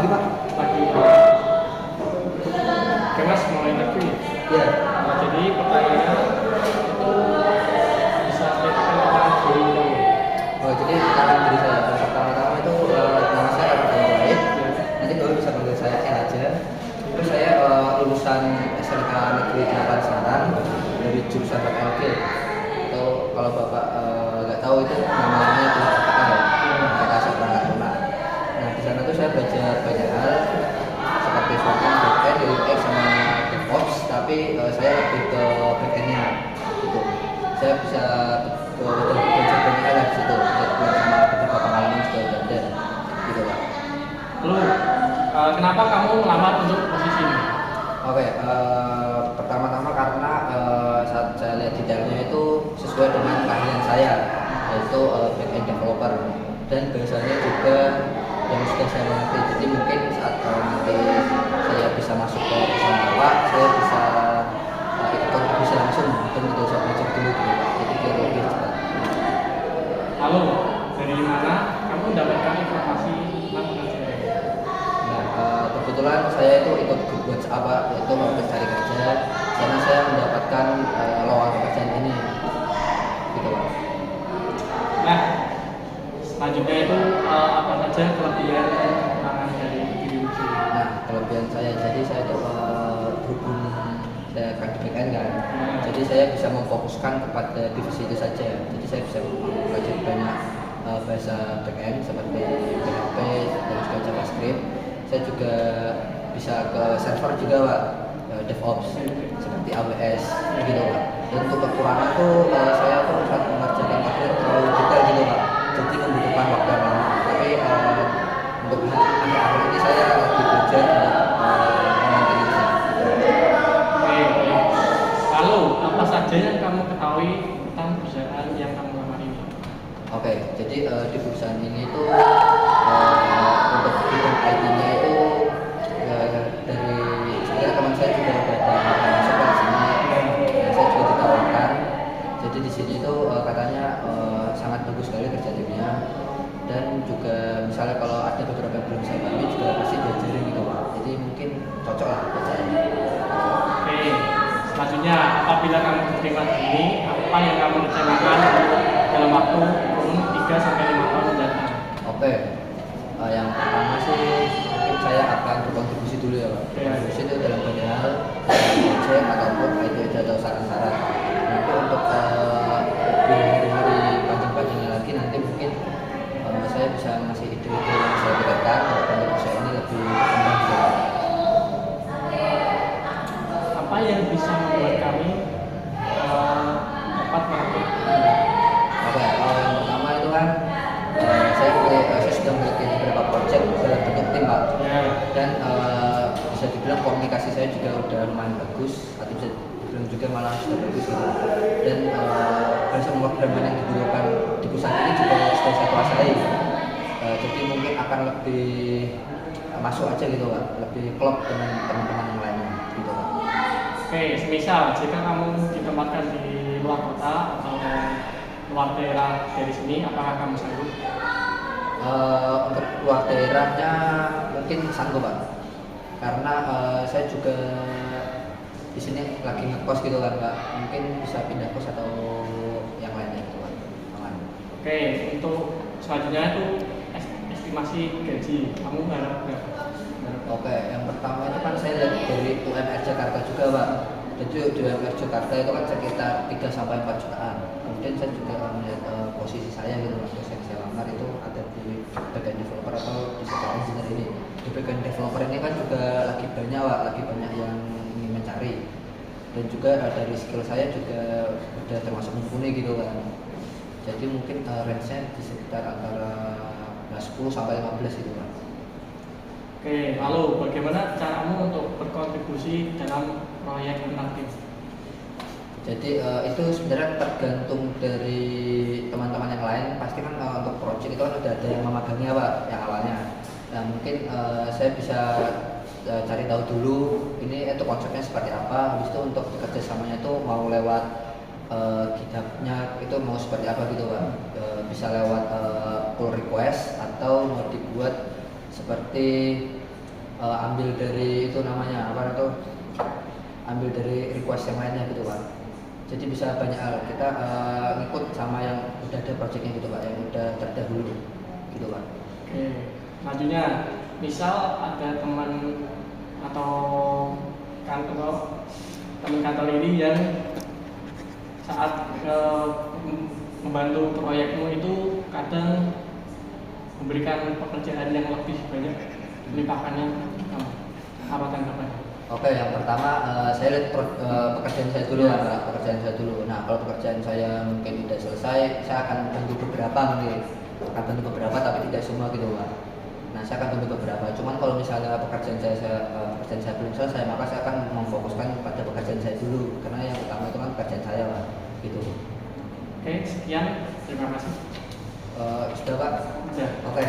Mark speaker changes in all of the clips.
Speaker 1: lagi Pak?
Speaker 2: Lagi. Oke Mas, mau interview.
Speaker 1: Iya.
Speaker 2: Nah, jadi pertanyaannya itu bisa ceritakan tentang diri kamu.
Speaker 1: Oh, jadi kenalan diri saya. Yang pertama-tama itu nama saya Arif Baik. Nanti kalau bisa panggil saya L aja. Terus saya lulusan SMK Negeri 8 Semarang dari jurusan PLG. Atau kalau Bapak nggak tahu itu namanya itu aplikasi perangkat lunak. Nah di sana tuh saya belajar banyak hal seperti front-end, back-end, UX sama DevOps. Tapi saya lebih ke back-endnya gitu. Saya bisa belajar banyak hal di situ. Belajar sama beberapa pengalaman juga ada gitu Pak.
Speaker 2: Lalu, kenapa kamu melamar untuk posisi ini?
Speaker 1: Oke, pertama-tama karena saat saya lihat detailnya itu sesuai dengan keahlian saya, yaitu back-end developer, dan bahasanya juga yang sudah saya mengerti. Jadi mungkin saat nanti saya bisa masuk ke perusahaan Bapak, saya bisa ikut kontribusi langsung dan tidak usah belajar dulu gitu Pak. Jadi biar lebih cepat.
Speaker 2: Lalu, dari mana kamu mendapatkan informasi tentang pekerjaan?
Speaker 1: Nah, kebetulan saya itu ikut grup WhatsApp Pak, yaitu mau cari kerja, karena saya mendapatkan lowongan pekerjaan ini, gitu Pak.
Speaker 2: Nah, selanjutnya itu apa saja kelebihan dan kekurangan dari diri sendiri?
Speaker 1: Nah, kelebihan saya, jadi saya itu berhubung saya kan di backend kan, jadi saya bisa memfokuskan kepada divisi itu saja. Jadi saya bisa belajar banyak bahasa backend seperti PHP dan juga JavaScript. Saya juga bisa ke server juga Pak, DevOps seperti AWS gitu Pak. Dan untuk kekurangan tuh saya tuh saat mengerjakan paket terlalu detail gitu Pak, jadi membutuhkan waktu yang lama. Tapi untuk akhir-akhir ini saya lagi belajar untuk
Speaker 2: Oke. Lalu, apa saja yang kamu ketahui tentang perusahaan yang kamu lamar ini?
Speaker 1: Oke, jadi di perusahaan ini tuh untuk bidang IT-nya itu dari sebenarnya teman saya juga ada yang masuk ke sini, dan saya juga ditawarkan. Jadi di sini tuh katanya sangat bagus sekali kerja timnya, dan juga misalnya kalau ada beberapa yang belum saya pahami juga pasti diajarin gitu Pak. Jadi mungkin cocok lah buat saya.
Speaker 2: Oke. Selanjutnya, apabila kamu diterima di sini, apa yang kamu rencanakan dalam waktu kurun 3 sampai 5 tahun mendatang?
Speaker 1: Oke, yang pertama sih mungkin saya akan berkontribusi dulu ya Pak. Berkontribusi itu dalam banyak hal, project ataupun ide-ide atau saran-saran. Nanti untuk di hari-hari panjang-panjangnya lagi nanti mungkin saya bisa ngasih ide-ide yang saya pikirkan untuk usaha ini lebih berkembang gitu Pak.
Speaker 2: Apa yang bisa membuat kami dapat merekrut?
Speaker 1: Oke, yang pertama itu kan saya sudah memiliki beberapa project dalam bentuk tim Pak.
Speaker 2: Ya.
Speaker 1: Dan bisa dibilang komunikasi saya juga udah lumayan bagus, atau bisa dibilang juga malah sudah bagus gitu. Dan bahasa pemrograman yang digunakan di perusahaan ini juga sudah saya kuasai. Jadi mungkin akan lebih masuk aja gitu Pak, lebih klop dengan teman-teman yang lainnya gitu Pak.
Speaker 2: Oke, semisal jika kamu ditempatkan di luar kota atau luar daerah dari sini, apakah kamu sanggup?
Speaker 1: Untuk luar daerahnya mungkin sanggup Pak, karena saya juga di sini lagi ngekos gitu kan Pak, mungkin bisa pindah kos atau yang lainnya gitu Pak. Aman.
Speaker 2: Oke, untuk selanjutnya itu estimasi gaji, kamu harap berapa?
Speaker 1: Oke, yang pertama itu kan saya lihat dari UMR Jakarta juga Pak. Jadi di UMR Jakarta itu kan sekitar 3 sampai 4 jutaan. Kemudian saya juga melihat posisi saya gitu waktu saya lamar itu ada di bagian developer atau di software engineer ini. Di bagian developer ini kan juga lagi banyak Pak, lagi banyak yang ingin mencari. Dan juga dari skill saya juga udah termasuk mumpuni gitu kan. Jadi mungkin range-nya di sekitar antara 10 sampai 15 gitu Pak.
Speaker 2: Oke, lalu bagaimana caramu untuk berkontribusi dalam proyek tentang tim?
Speaker 1: Jadi itu sebenarnya tergantung dari teman-teman yang lain. Pasti kan untuk project itu kan udah ada yang memagangnya Pak, yang awalnya. Nah mungkin saya bisa cari tahu dulu ini itu konsepnya seperti apa. Habis itu untuk kerjasamanya itu mau lewat GitHub-nya itu mau seperti apa gitu Pak. Bisa lewat pull request atau mau dibuat seperti ambil dari itu namanya apa itu, ambil dari request yang lainnya gitu Pak. Jadi bisa banyak hal kita ngikut sama yang udah ada projectnya gitu Pak, yang udah terdahulu gitu Pak.
Speaker 2: Oke, selanjutnya misal ada teman atau teman kantor ini yang saat membantu proyekmu itu kadang memberikan pekerjaan yang lebih banyak, melimpahkannya ke kamu. Apa tanggapannya?
Speaker 1: Oke, yang pertama saya lihat pekerjaan saya dulu ya, Pak. Pekerjaan saya dulu. Nah, kalau pekerjaan saya mungkin tidak selesai, saya akan bantu beberapa mungkin. Akan bantu beberapa tapi tidak semua gitu, Pak. Nah, saya akan bantu beberapa. Cuman kalau misalnya pekerjaan saya belum selesai, maka saya akan memfokuskan pada pekerjaan saya dulu karena yang utama itu kan pekerjaan saya, Pak. Gitu.
Speaker 2: Oke, sekian. Terima kasih.
Speaker 1: Sudah, Pak?
Speaker 2: Sudah.
Speaker 1: Oke,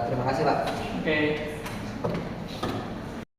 Speaker 1: terima kasih, Pak.
Speaker 2: Oke.